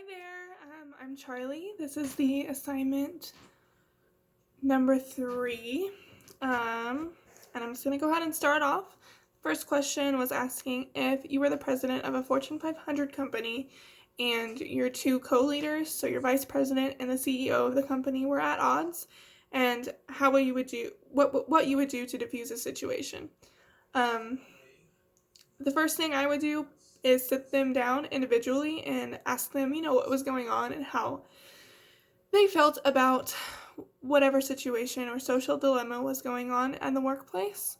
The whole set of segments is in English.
Hi there, I'm Charlie. This is the assignment number 3, and I'm just going to go ahead and start off. First question was asking if you were the president of a Fortune 500 company and your two co-leaders, so your vice president and the CEO of the company, were at odds, and what you would do to diffuse a situation. The first thing I would do is sit them down individually and ask them, what was going on and how they felt about whatever situation or social dilemma was going on in the workplace.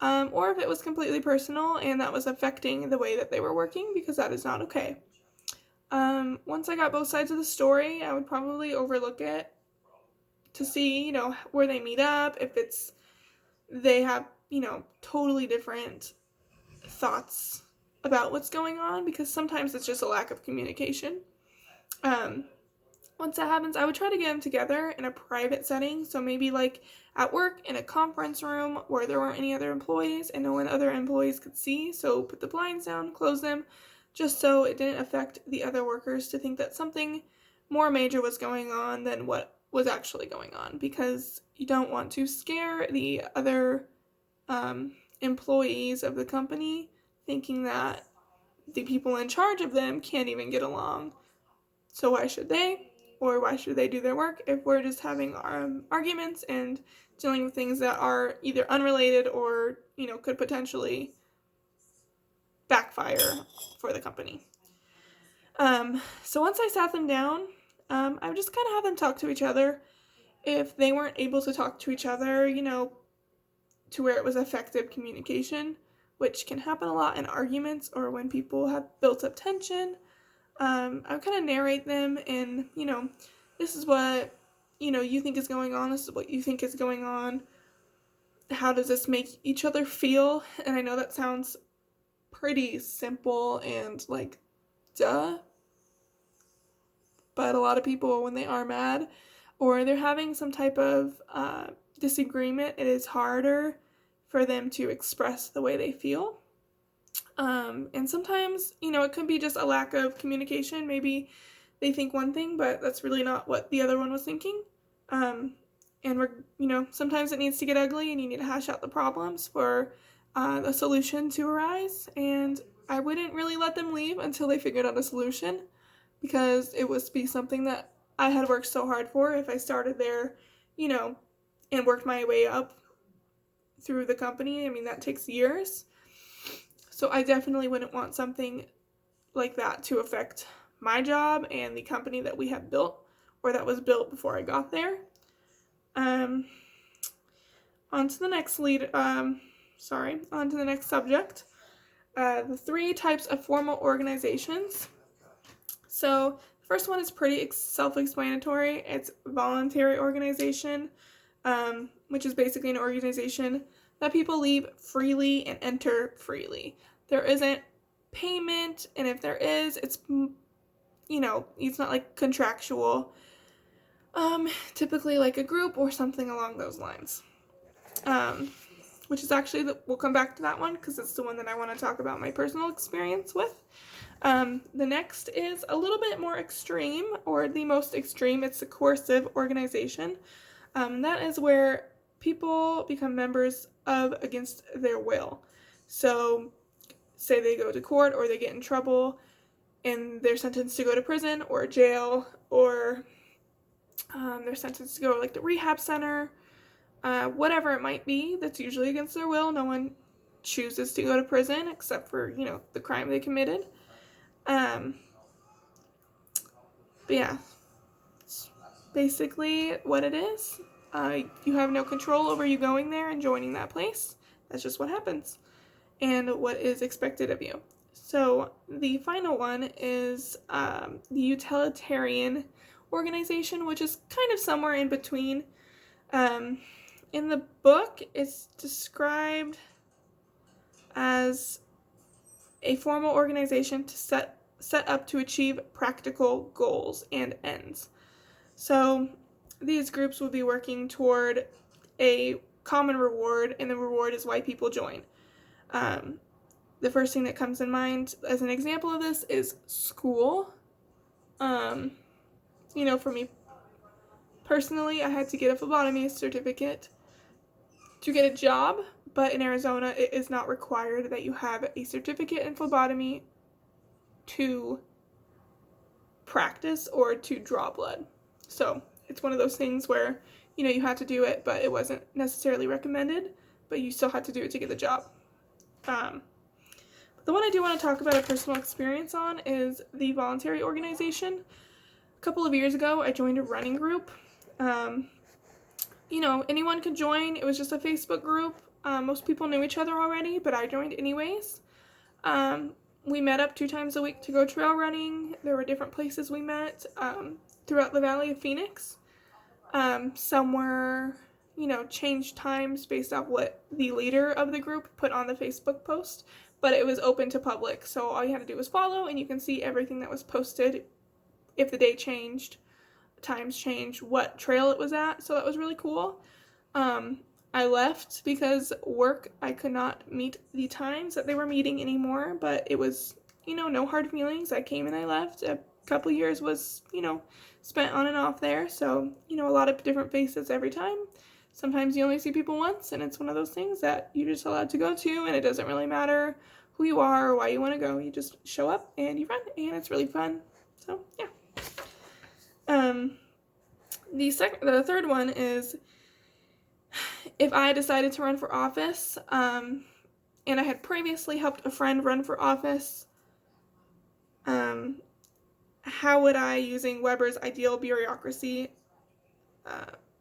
Or if it was completely personal and that was affecting the way that they were working, because that is not okay. Once I got both sides of the story, I would probably overlook it to see, where they meet up, if they have, totally different thoughts about what's going on, because sometimes it's just a lack of communication. Once that happens, I would try to get them together in a private setting, so maybe like at work in a conference room where there weren't any other employees and no one other employees could see, so put the blinds down, close them, just so it didn't affect the other workers to think that something more major was going on than what was actually going on, because you don't want to scare the other employees of the company thinking that the people in charge of them can't even get along. So why should they? Or why should they do their work if we're just having arguments and dealing with things that are either unrelated or, could potentially backfire for the company. So once I sat them down, I would just kind of have them talk to each other. If they weren't able to talk to each other, to where it was effective communication, which can happen a lot in arguments or when people have built up tension. I would kind of narrate them and, this is what, you think is going on. This is what you think is going on. How does this make each other feel? And I know that sounds pretty simple and like, duh. But a lot of people, when they are mad or they're having some type of disagreement, it is harder for them to express the way they feel. And sometimes, it could be just a lack of communication. Maybe they think one thing, but that's really not what the other one was thinking. And sometimes it needs to get ugly and you need to hash out the problems for a solution to arise. And I wouldn't really let them leave until they figured out a solution, because it would be something that I had worked so hard for. If I started there, and worked my way up through the company, that takes years. So I definitely wouldn't want something like that to affect my job and the company that we have built, or that was built before I got there. On to the next subject. The 3 types of formal organizations. So the first one is pretty self-explanatory. It's voluntary organization, which is basically an organization that people leave freely and enter freely. There isn't payment, and if there is, it's not like contractual. Typically like a group or something along those lines. Which is actually, we'll come back to that one because it's the one that I want to talk about my personal experience with. The next is a little bit more extreme, or the most extreme. It's a coercive organization. That is where people become members of against their will. So say they go to court or they get in trouble and they're sentenced to go to prison or jail, or they're sentenced to go to like the rehab center, whatever it might be. That's usually against their will. No one chooses to go to prison except for, the crime they committed. But yeah, it's basically what it is. You have no control over you going there and joining that place. That's just what happens and what is expected of you. So the final one is the utilitarian organization, which is kind of somewhere in between. In the book, it's described as a formal organization to set up to achieve practical goals and ends. So these groups will be working toward a common reward, and the reward is why people join. The first thing that comes in mind as an example of this is school. For me personally, I had to get a phlebotomy certificate to get a job, but in Arizona, it is not required that you have a certificate in phlebotomy to practice or to draw blood. So it's one of those things where, you had to do it, but it wasn't necessarily recommended, but you still had to do it to get the job. The one I do want to talk about a personal experience on is the voluntary organization. A couple of years ago, I joined a running group. Anyone could join. It was just a Facebook group. Most people knew each other already, but I joined anyways. We met up 2 times a week to go trail running. There were different places we met throughout the Valley of Phoenix. Some were, changed times based off what the leader of the group put on the Facebook post, but it was open to public, so all you had to do was follow, and you can see everything that was posted, if the day changed, times changed, what trail it was at, so that was really cool. I left because work, I could not meet the times that they were meeting anymore, but it was, no hard feelings. I came and I left. A couple years was, spent on and off there, so, a lot of different faces every time. Sometimes you only see people once, and it's one of those things that you're just allowed to go to, and it doesn't really matter who you are or why you want to go. You just show up and you run, and it's really fun. So, yeah. The third one is if I decided to run for office, and I had previously helped a friend run for office, how would I, using Weber's ideal bureaucracy,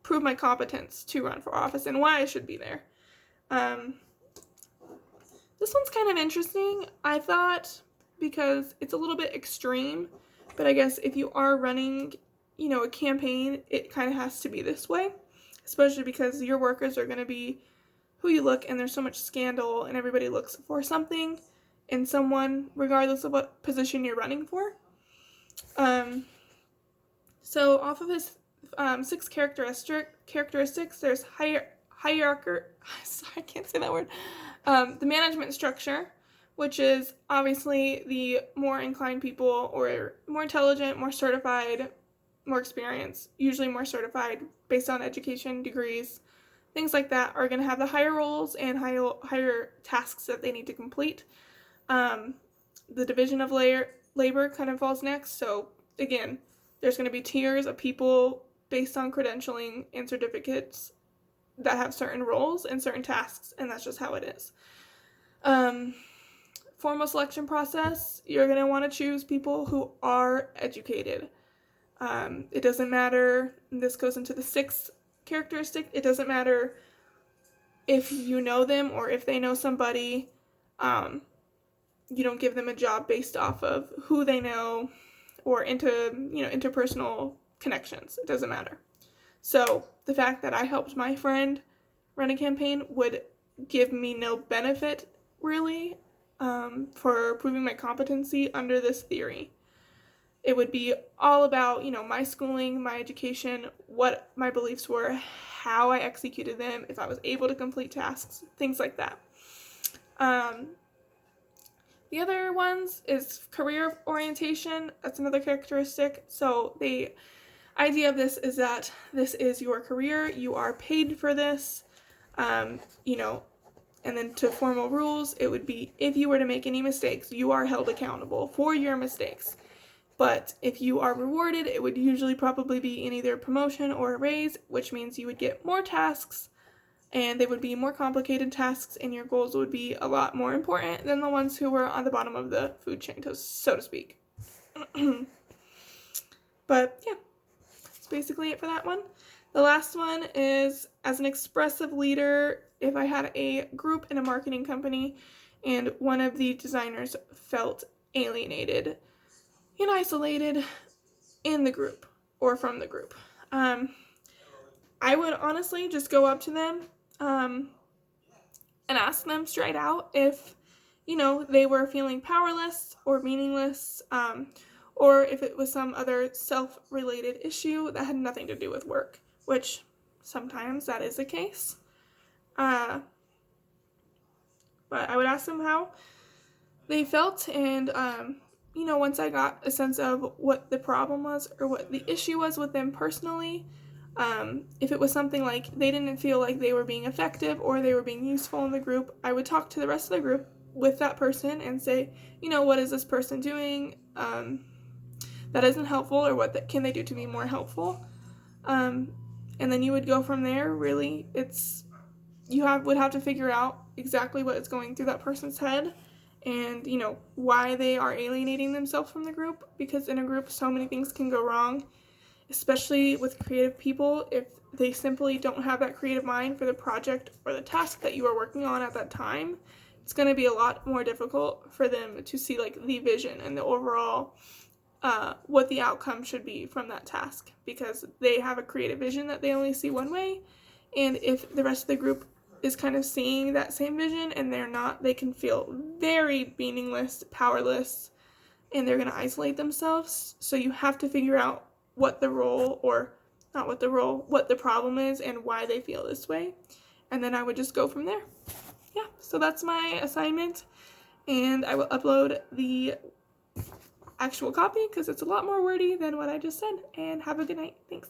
prove my competence to run for office and why I should be there? This one's kind of interesting, I thought, because it's a little bit extreme, but I guess if you are running, a campaign, it kind of has to be this way, especially because your workers are going to be who you look, and there's so much scandal, and everybody looks for something in someone, regardless of what position you're running for. So off of his 6 characteristics, there's hierarchy, sorry, I can't say that word, the management structure, which is obviously the more inclined people, or more intelligent, more certified, more experienced, usually more certified based on education, degrees, things like that, are going to have the higher roles and higher tasks that they need to complete. The division of labor kind of falls next. So again, there's going to be tiers of people based on credentialing and certificates that have certain roles and certain tasks, and that's just how it is. Formal selection process, you're going to want to choose people who are educated. It doesn't matter, and this goes into the 6th characteristic, it doesn't matter if you know them or if they know somebody. You don't give them a job based off of who they know or interpersonal connections. It doesn't matter. So the fact that I helped my friend run a campaign would give me no benefit, really, for proving my competency under this theory. It would be all about, my schooling, my education, what my beliefs were, how I executed them, if I was able to complete tasks, things like that. The other ones is career orientation. That's another characteristic. So the idea of this is that this is your career. You are paid for this, and then to formal rules, it would be if you were to make any mistakes, you are held accountable for your mistakes. But if you are rewarded, it would usually probably be in either a promotion or a raise, which means you would get more tasks, and they would be more complicated tasks, and your goals would be a lot more important than the ones who were on the bottom of the food chain, so to speak. But yeah, that's basically it for that one. The last one is, as an expressive leader, if I had a group in a marketing company and one of the designers felt alienated and isolated in the group or from the group, I would honestly just go up to them and ask them straight out if, they were feeling powerless or meaningless, or if it was some other self-related issue that had nothing to do with work, which sometimes that is the case. But I would ask them how they felt, and once I got a sense of what the problem was or what the issue was with them personally, if it was something like they didn't feel like they were being effective or they were being useful in the group, I would talk to the rest of the group with that person and say, what is this person doing that isn't helpful, or can they do to be more helpful? And then you would go from there. Really, would have to figure out exactly what is going through that person's head, and why they are alienating themselves from the group, because in a group so many things can go wrong, especially with creative people. If they simply don't have that creative mind for the project or the task that you are working on at that time, it's going to be a lot more difficult for them to see like the vision and the overall what the outcome should be from that task, because they have a creative vision that they only see one way. And if the rest of the group is kind of seeing that same vision and they're not, they can feel very meaningless, powerless, and they're going to isolate themselves. So you have to figure out what the problem is and why they feel this way. And then I would just go from there. Yeah, so that's my assignment, and I will upload the actual copy because it's a lot more wordy than what I just said. And have a good night. Thanks.